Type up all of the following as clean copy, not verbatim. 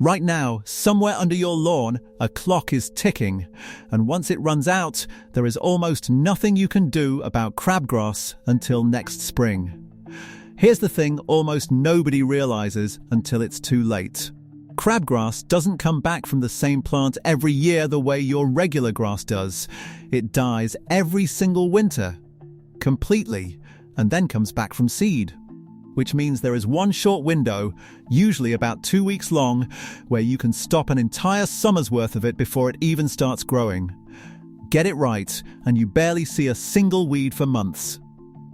Right now, somewhere under your lawn, a clock is ticking, and once it runs out, there is almost nothing you can do about crabgrass until next spring. Here's the thing almost nobody realizes until it's too late. Crabgrass doesn't come back from the same plant every year the way your regular grass does. It dies every single winter, completely, and then comes back from seed. Which means there is one short window, usually about 2 weeks long, where you can stop an entire summer's worth of it before it even starts growing. Get it right, and you barely see a single weed for months.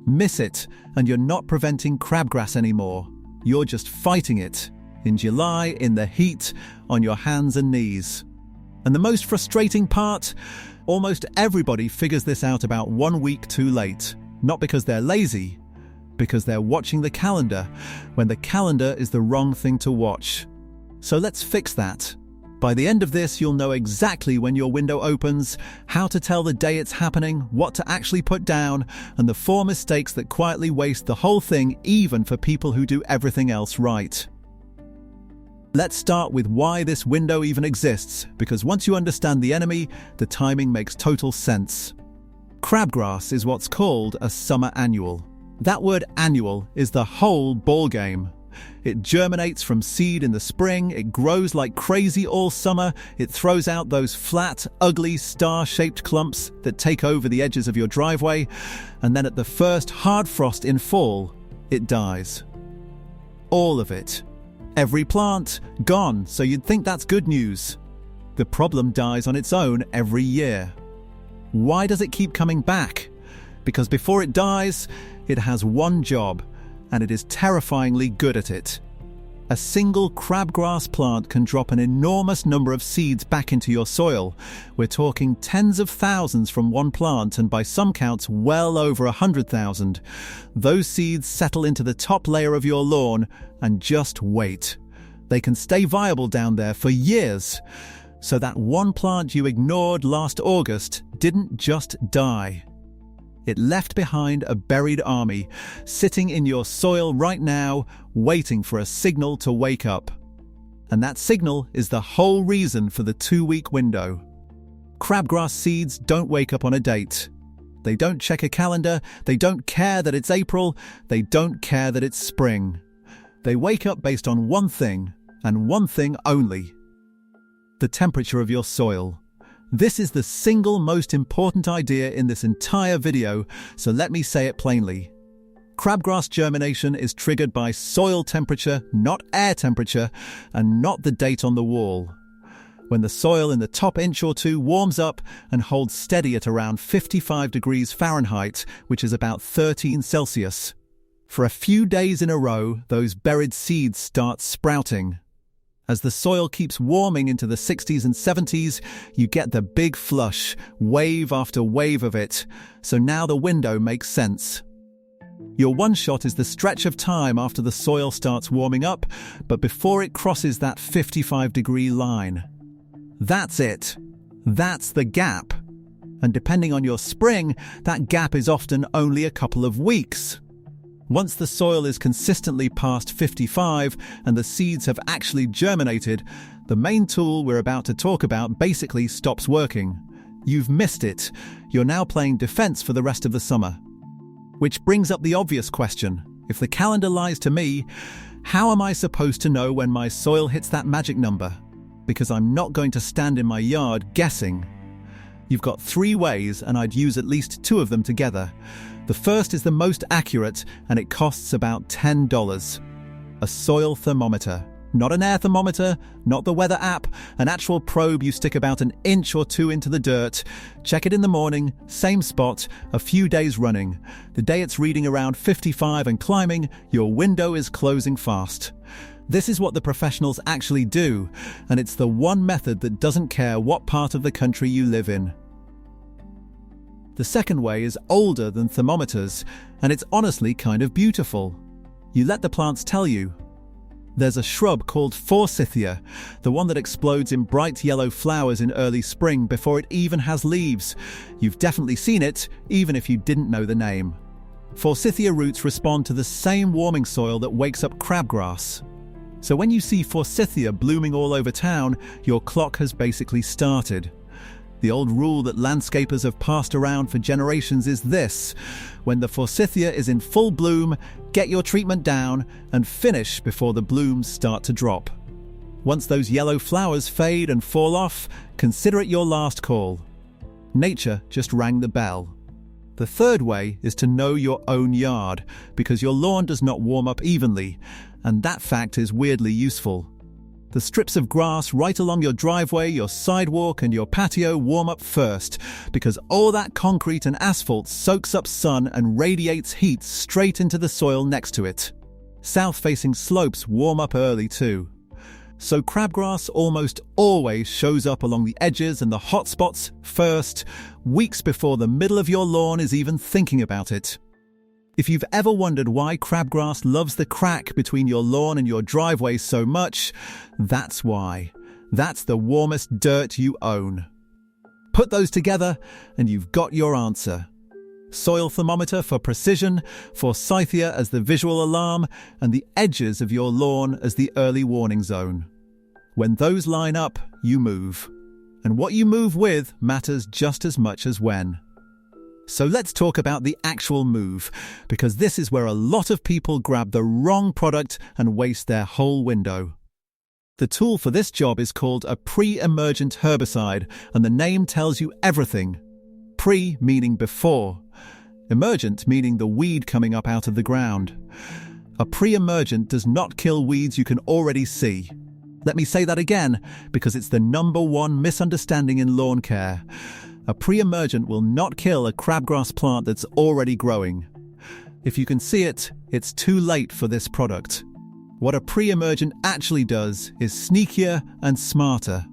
Miss it, and you're not preventing crabgrass anymore. You're just fighting it. In July, in the heat, on your hands and knees. And the most frustrating part? Almost everybody figures this out about 1 week too late. Not because they're lazy, because they're watching the calendar, when the calendar is the wrong thing to watch. So let's fix that. By the end of this, you'll know exactly when your window opens, how to tell the day it's happening, what to actually put down, and the 4 mistakes that quietly waste the whole thing, even for people who do everything else right. Let's start with why this window even exists, because once you understand the enemy, the timing makes total sense. Crabgrass is what's called a summer annual. That word annual is the whole ballgame. It germinates from seed in the spring, it grows like crazy all summer, it throws out those flat, ugly, star-shaped clumps that take over the edges of your driveway, and then at the first hard frost in fall, it dies. All of it. Every plant, gone, so you'd think that's good news. The problem dies on its own every year. Why does it keep coming back? Because before it dies, it has one job, and it is terrifyingly good at it. A single crabgrass plant can drop an enormous number of seeds back into your soil. We're talking tens of thousands from one plant, and by some counts, well over 100,000. Those seeds settle into the top layer of your lawn and just wait. They can stay viable down there for years. So that one plant you ignored last August didn't just die. It left behind a buried army, sitting in your soil right now, waiting for a signal to wake up. And that signal is the whole reason for the 2-week window. Crabgrass seeds don't wake up on a date. They don't check a calendar, they don't care that it's April, they don't care that it's spring. They wake up based on one thing, and one thing only: the temperature of your soil. This is the single most important idea in this entire video, so let me say it plainly. Crabgrass germination is triggered by soil temperature, not air temperature, and not the date on the wall. When the soil in the top inch or two warms up and holds steady at around 55 degrees Fahrenheit, which is about 13 Celsius. For a few days in a row, those buried seeds start sprouting. As the soil keeps warming into the 60s and 70s, you get the big flush, wave after wave of it. So now the window makes sense. Your one shot is the stretch of time after the soil starts warming up, but before it crosses that 55-degree line. That's it. That's the gap. And depending on your spring, that gap is often only a couple of weeks. Once the soil is consistently past 55 and the seeds have actually germinated, the main tool we're about to talk about basically stops working. You've missed it. You're now playing defense for the rest of the summer. Which brings up the obvious question. If the calendar lies to me, how am I supposed to know when my soil hits that magic number? Because I'm not going to stand in my yard guessing. You've got 3 ways, and I'd use at least 2 of them together. The first is the most accurate, and it costs about $10. A soil thermometer. Not an air thermometer, not the weather app, an actual probe you stick about 1 inch or 2 into the dirt. Check it in the morning, same spot, a few days running. The day it's reading around 55 and climbing, your window is closing fast. This is what the professionals actually do, and it's the one method that doesn't care what part of the country you live in. The second way is older than thermometers, and it's honestly kind of beautiful. You let the plants tell you. There's a shrub called forsythia, the one that explodes in bright yellow flowers in early spring before it even has leaves. You've definitely seen it, even if you didn't know the name. Forsythia roots respond to the same warming soil that wakes up crabgrass. So when you see forsythia blooming all over town, your clock has basically started. The old rule that landscapers have passed around for generations is this: when the forsythia is in full bloom, get your treatment down and finish before the blooms start to drop. Once those yellow flowers fade and fall off, consider it your last call. Nature just rang the bell. The third way is to know your own yard, because your lawn does not warm up evenly, and that fact is weirdly useful. The strips of grass right along your driveway, your sidewalk, and your patio warm up first, because all that concrete and asphalt soaks up sun and radiates heat straight into the soil next to it. South-facing slopes warm up early too. So crabgrass almost always shows up along the edges and the hot spots first, weeks before the middle of your lawn is even thinking about it. If you've ever wondered why crabgrass loves the crack between your lawn and your driveway so much, that's why. That's the warmest dirt you own. Put those together and you've got your answer. Soil thermometer for precision, forsythia as the visual alarm, and the edges of your lawn as the early warning zone. When those line up, you move. And what you move with matters just as much as when. So let's talk about the actual move, because this is where a lot of people grab the wrong product and waste their whole window. The tool for this job is called a pre-emergent herbicide, and the name tells you everything. Pre meaning before. Emergent meaning the weed coming up out of the ground. A pre-emergent does not kill weeds you can already see. Let me say that again, because it's the number one misunderstanding in lawn care. A pre-emergent will not kill a crabgrass plant that's already growing. If you can see it, it's too late for this product. What a pre-emergent actually does is sneakier and smarter.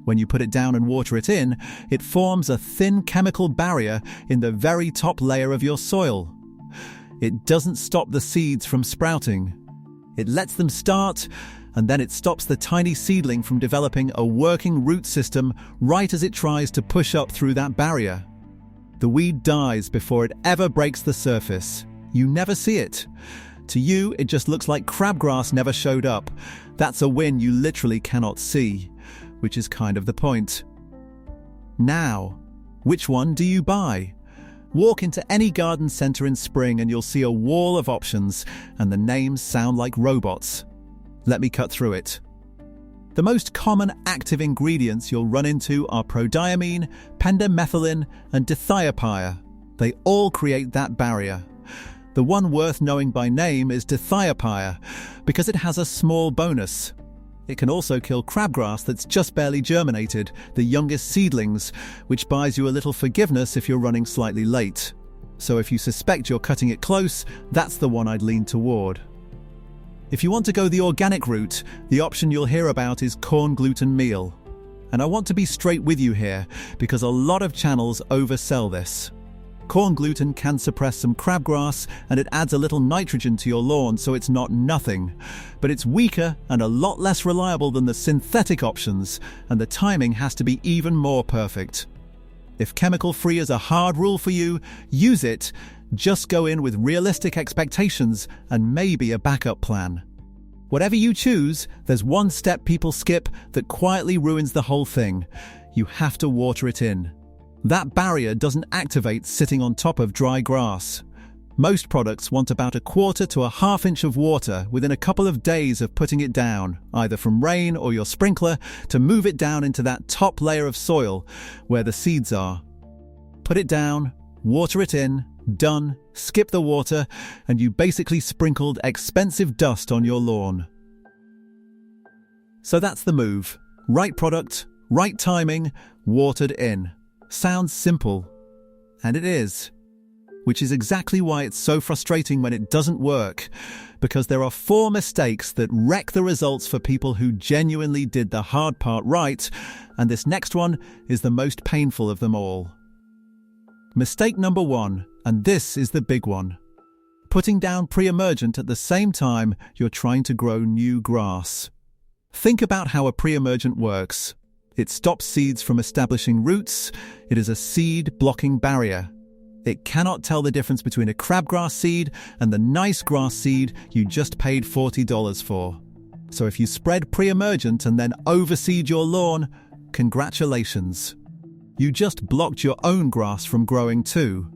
When you put it down and water it in, it forms a thin chemical barrier in the very top layer of your soil. It doesn't stop the seeds from sprouting. It lets them start, and then it stops the tiny seedling from developing a working root system right as it tries to push up through that barrier. The weed dies before it ever breaks the surface. You never see it. To you, it just looks like crabgrass never showed up. That's a win you literally cannot see, which is kind of the point. Now, which one do you buy? Walk into any garden centre in spring and you'll see a wall of options, and the names sound like robots. Let me cut through it. The most common active ingredients you'll run into are prodiamine, pendimethalin, and dithiopyre. They all create that barrier. The one worth knowing by name is dithiopyre, because it has a small bonus. It can also kill crabgrass that's just barely germinated, the youngest seedlings, which buys you a little forgiveness if you're running slightly late. So if you suspect you're cutting it close, that's the one I'd lean toward. If you want to go the organic route, the option you'll hear about is corn gluten meal. And I want to be straight with you here, because a lot of channels oversell this. Corn gluten can suppress some crabgrass, and it adds a little nitrogen to your lawn, so it's not nothing. But it's weaker and a lot less reliable than the synthetic options, and the timing has to be even more perfect. If chemical-free is a hard rule for you, use it. Just go in with realistic expectations and maybe a backup plan. Whatever you choose, there's one step people skip that quietly ruins the whole thing. You have to water it in. That barrier doesn't activate sitting on top of dry grass. Most products want about 1/4 to 1/2 inch of water within a couple of days of putting it down, either from rain or your sprinkler, to move it down into that top layer of soil where the seeds are. Put it down, water it in, done, skip the water, and you basically sprinkled expensive dust on your lawn. So that's the move. Right product, right timing, watered in. Sounds simple, and it is. Which is exactly why it's so frustrating when it doesn't work, because there are 4 mistakes that wreck the results for people who genuinely did the hard part right, and this next one is the most painful of them all. Mistake number 1, and this is the big one. Putting down pre-emergent at the same time you're trying to grow new grass. Think about how a pre-emergent works. It stops seeds from establishing roots. It is a seed-blocking barrier. It cannot tell the difference between a crabgrass seed and the nice grass seed you just paid $40 for. So if you spread pre-emergent and then overseed your lawn, congratulations. You just blocked your own grass from growing too.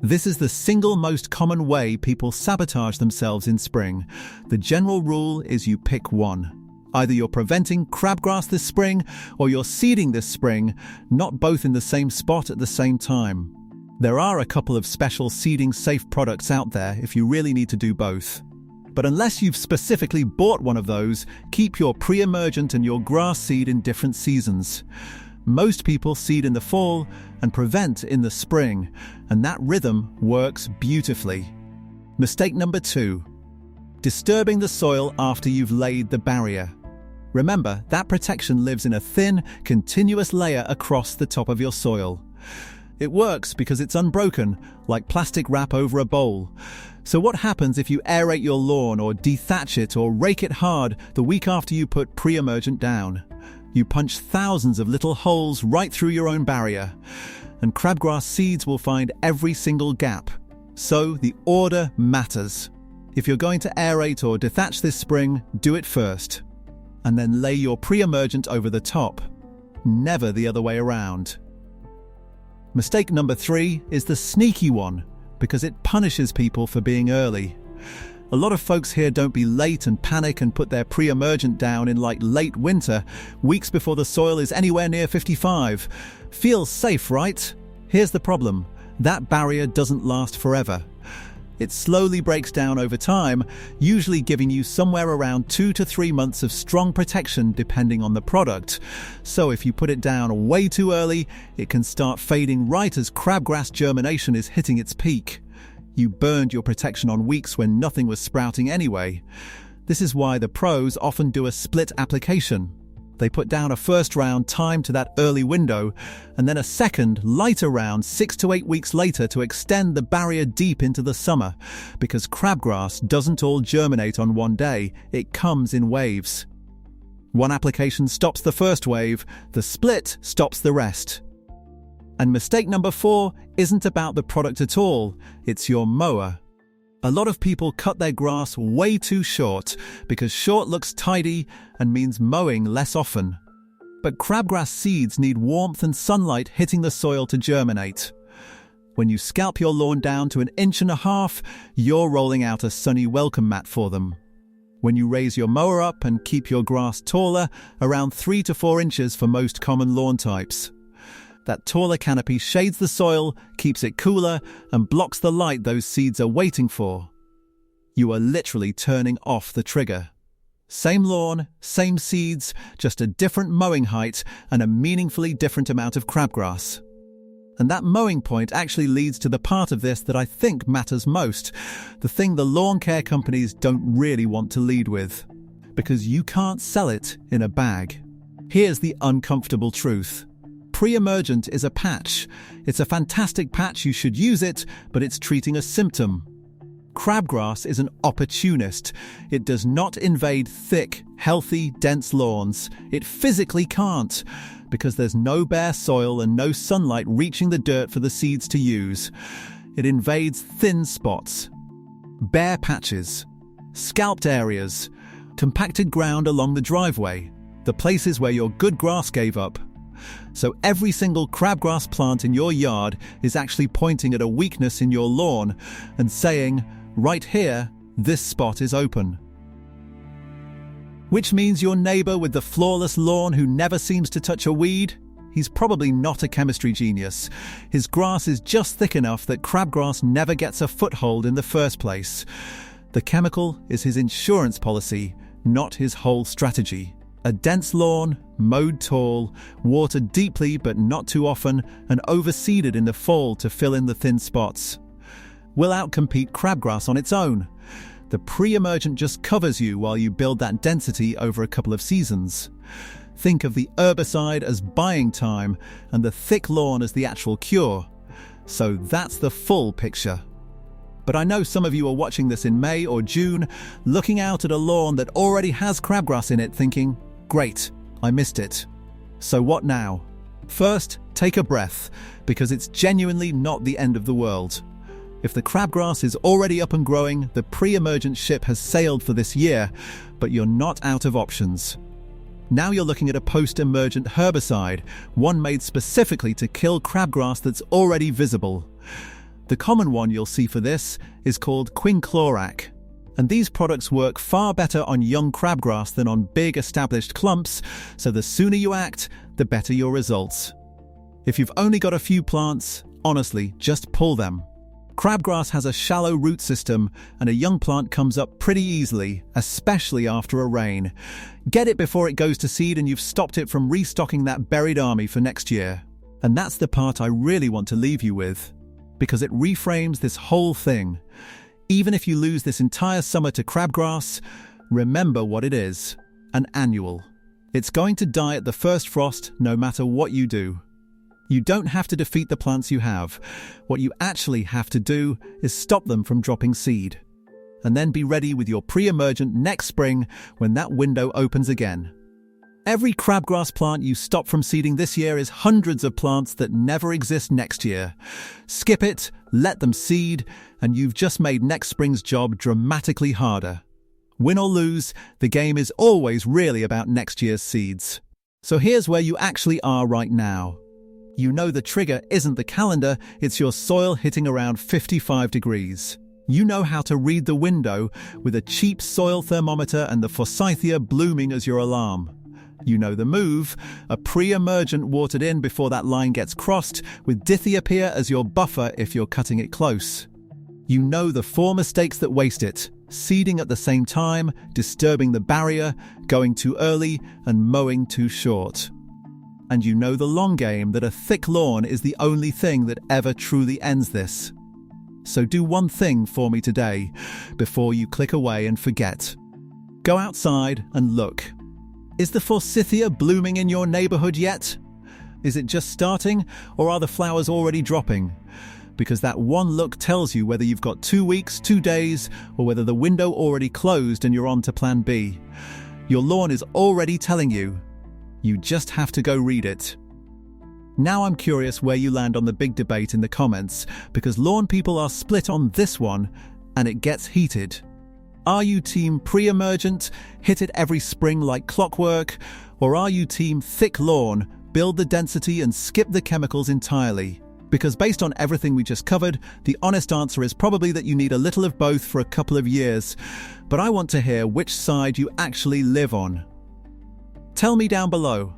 This is the single most common way people sabotage themselves in spring. The general rule is you pick one. Either you're preventing crabgrass this spring or you're seeding this spring, not both in the same spot at the same time. There are a couple of special seeding-safe products out there if you really need to do both. But unless you've specifically bought one of those, keep your pre-emergent and your grass seed in different seasons. Most people seed in the fall and prevent in the spring, and that rhythm works beautifully. Mistake number 2. Disturbing the soil after you've laid the barrier. Remember, that protection lives in a thin, continuous layer across the top of your soil. It works because it's unbroken, like plastic wrap over a bowl. So what happens if you aerate your lawn or dethatch it or rake it hard the week after you put pre-emergent down? You punch thousands of little holes right through your own barrier, and crabgrass seeds will find every single gap. So the order matters. If you're going to aerate or dethatch this spring, do it first, and then lay your pre-emergent over the top. Never the other way around. Mistake number 3 is the sneaky one, because it punishes people for being early. A lot of folks here don't be late and panic and put their pre-emergent down in like late winter, weeks before the soil is anywhere near 55. Feels safe, right? Here's the problem. That barrier doesn't last forever. It slowly breaks down over time, usually giving you somewhere around 2 to 3 months of strong protection depending on the product. So if you put it down way too early, it can start fading right as crabgrass germination is hitting its peak. You burned your protection on weeks when nothing was sprouting anyway. This is why the pros often do a split application. They put down a first round timed to that early window, and then a second, lighter round 6 to 8 weeks later to extend the barrier deep into the summer, because crabgrass doesn't all germinate on one day, it comes in waves. One application stops the first wave, the split stops the rest. And mistake number 4 isn't about the product at all, it's your mower. A lot of people cut their grass way too short because short looks tidy and means mowing less often. But crabgrass seeds need warmth and sunlight hitting the soil to germinate. When you scalp your lawn down to 1.5 inches, you're rolling out a sunny welcome mat for them. When you raise your mower up and keep your grass taller, around 3 to 4 inches for most common lawn types. That taller canopy shades the soil, keeps it cooler, and blocks the light those seeds are waiting for. You are literally turning off the trigger. Same lawn, same seeds, just a different mowing height and a meaningfully different amount of crabgrass. And that mowing point actually leads to the part of this that I think matters most, the thing the lawn care companies don't really want to lead with. Because you can't sell it in a bag. Here's the uncomfortable truth. Pre-emergent is a patch. It's a fantastic patch, you should use it, but it's treating a symptom. Crabgrass is an opportunist. It does not invade thick, healthy, dense lawns. It physically can't, because there's no bare soil and no sunlight reaching the dirt for the seeds to use. It invades thin spots, bare patches, scalped areas, compacted ground along the driveway, the places where your good grass gave up. So every single crabgrass plant in your yard is actually pointing at a weakness in your lawn and saying, right here, this spot is open. Which means your neighbour with the flawless lawn who never seems to touch a weed, he's probably not a chemistry genius. His grass is just thick enough that crabgrass never gets a foothold in the first place. The chemical is his insurance policy, not his whole strategy. A dense lawn, mowed tall, watered deeply but not too often, and overseeded in the fall to fill in the thin spots. Will outcompete crabgrass on its own. The pre-emergent just covers you while you build that density over a couple of seasons. Think of the herbicide as buying time and the thick lawn as the actual cure. So that's the full picture. But I know some of you are watching this in May or June, looking out at a lawn that already has crabgrass in it thinking, great, I missed it. So what now? First, take a breath, because it's genuinely not the end of the world. If the crabgrass is already up and growing, the pre-emergent ship has sailed for this year, but you're not out of options. Now you're looking at a post-emergent herbicide, one made specifically to kill crabgrass that's already visible. The common one you'll see for this is called quinclorac, and these products work far better on young crabgrass than on big established clumps, so the sooner you act, the better your results. If you've only got a few plants, honestly, just pull them. Crabgrass has a shallow root system, and a young plant comes up pretty easily, especially after a rain. Get it before it goes to seed and you've stopped it from restocking that buried army for next year. And that's the part I really want to leave you with, because it reframes this whole thing. Even if you lose this entire summer to crabgrass, remember what it is: an annual. It's going to die at the first frost no matter what you do. You don't have to defeat the plants you have. What you actually have to do is stop them from dropping seed. And then be ready with your pre-emergent next spring when that window opens again. Every crabgrass plant you stop from seeding this year is hundreds of plants that never exist next year. Skip it, let them seed, and you've just made next spring's job dramatically harder. Win or lose, the game is always really about next year's seeds. So here's where you actually are right now. You know the trigger isn't the calendar, it's your soil hitting around 55 degrees. You know how to read the window with a cheap soil thermometer and the forsythia blooming as your alarm. You know the move, a pre-emergent watered in before that line gets crossed, with dithiopia as your buffer if you're cutting it close. You know the 4 mistakes that waste it: seeding at the same time, disturbing the barrier, going too early, and mowing too short. And you know the long game, that a thick lawn is the only thing that ever truly ends this. So do one thing for me today, before you click away and forget. Go outside and look. Is the forsythia blooming in your neighborhood yet? Is it just starting, or are the flowers already dropping? Because that one look tells you whether you've got 2 weeks, 2 days, or whether the window already closed and you're on to plan B. Your lawn is already telling you. You just have to go read it. Now I'm curious where you land on the big debate in the comments, because lawn people are split on this one, and it gets heated. Are you team pre-emergent, hit it every spring like clockwork, or are you team thick lawn, build the density and skip the chemicals entirely? Because based on everything we just covered, the honest answer is probably that you need a little of both for a couple of years. But I want to hear which side you actually live on. Tell me down below.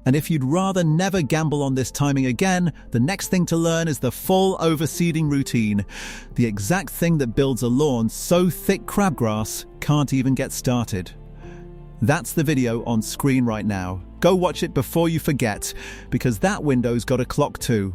And if you'd rather never gamble on this timing again, the next thing to learn is the fall overseeding routine, the exact thing that builds a lawn so thick crabgrass can't even get started. That's the video on screen right now. Go watch it before you forget, because that window's got a clock too.